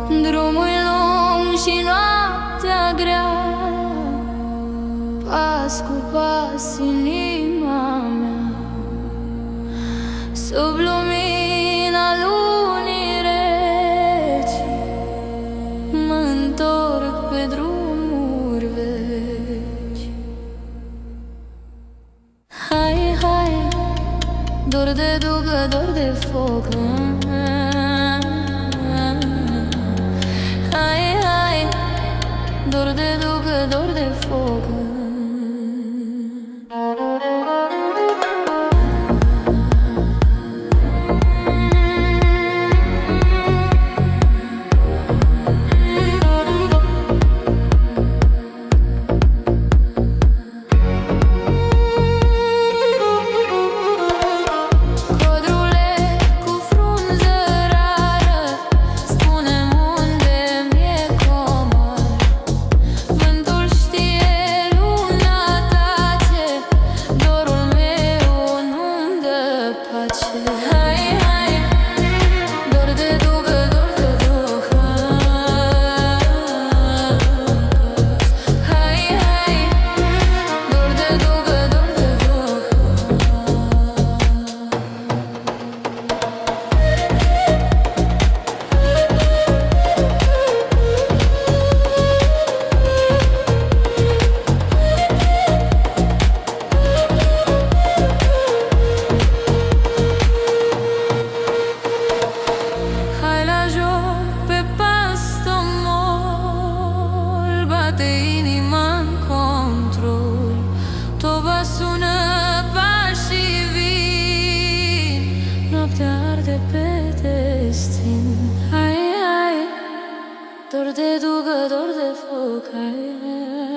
Drumul lung și noaptea grea, pas cu pas inima mea, sub lumina lunii reci, mă întorc pe drumuri veci. Hai, hai, dor de dugă, dor de foc. Hai, hai, dor de dugă, dor de foc. Inima-n control, toba sună, pașii vin, noaptea arde pe destin. Hai, hai, dor de dugă, dor de foc. Hai, hai.